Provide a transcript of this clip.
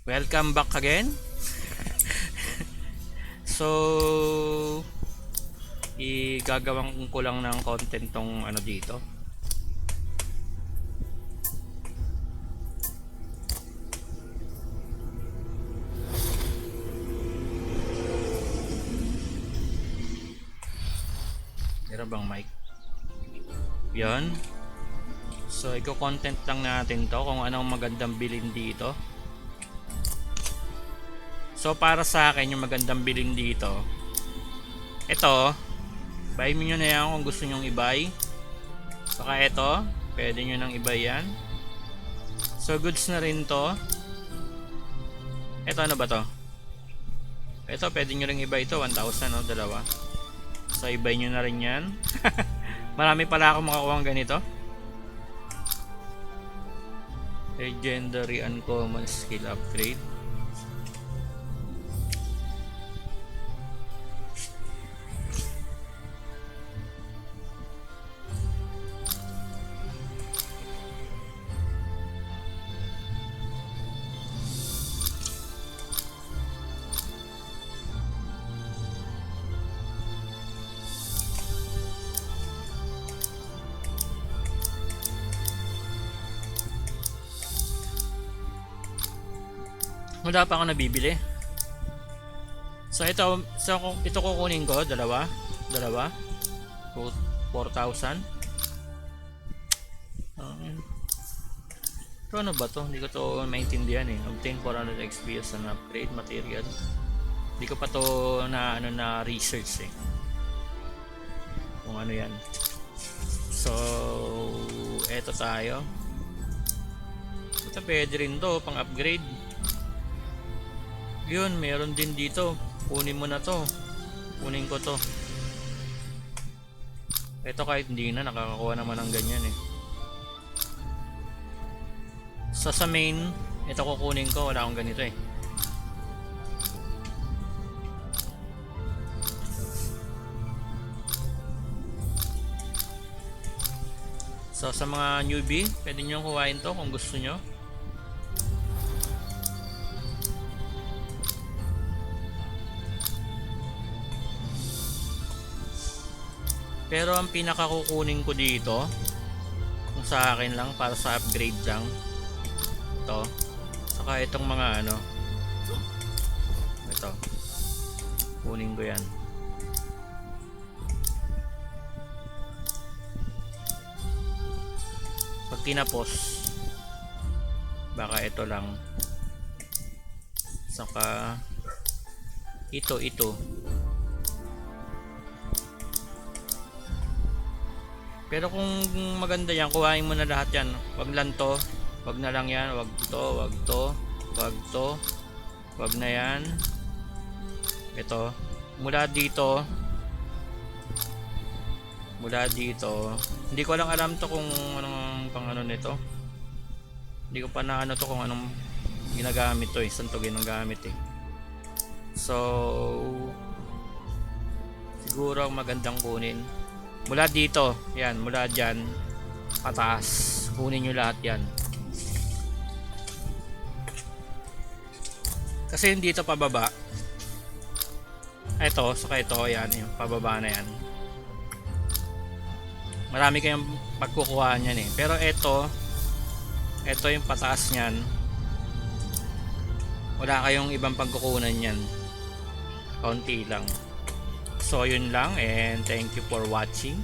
Welcome back again. So, igagawan ko lang ng content tong ano dito. Meron bang mic? Yan. So, i-content lang natin to kung anong magandang bilhin dito. So, para sa akin, yung magandang bilhin dito, ito, buy nyo na yan kung gusto nyong i-buy. Saka ito, pwede nyo nang i-buy yan. So, goods na rin to. Ito, ano ba to? Ito, pwede nyo rin i-buy ito. 1,000, no? Dalawa. So, i-buy nyo na rin yan. Marami pala akong makakuha ganito. Legendary Uncommon Skill Upgrade. Wala pa ako nabibili. So ito kukunin ko dalawa 4,000. Ito ano ba to? Hindi ko to maintindihan eh. Obtain 400 XP as an upgrade material. Hindi ko pa to na research eh. Kung ano yan. So eto tayo. Ito pwede rin to pang upgrade. Yun, meron din dito. Kunin mo na to. Kunin ko to. Ito kahit hindi na, nakakakuha naman ng ganyan eh. So sa main, ito kukunin ko. Wala akong ganito eh. So sa mga newbie, pwede nyo kuhain to kung gusto nyo. Pero ang pinakakukunin ko dito, kung sa akin lang, para sa upgrade lang, ito, saka itong mga ano, ito, kunin ko yan. Pag tinapos, baka ito lang, saka ito. Pero kung maganda yan, kuhain mo na lahat yan. Wag lang to, wag na lang yan, wag to, wag na yan. Ito, mula dito, hindi ko lang alam to kung anong pang ano nito. Hindi ko pa na ano to kung anong ginagamit to eh, saan to ginagamit eh. So, siguro ang magandang kunin mula dito, yan, mula dyan pataas, kunin nyo lahat yan kasi yung dito pababa, ito, saka ito, yan, yung pababa na yan, marami kayong pagkukuhaan yan eh. Pero ito yung pataas nyan, wala kayong ibang pagkukunan yan, kaunti lang. So yun lang, and thank you for watching.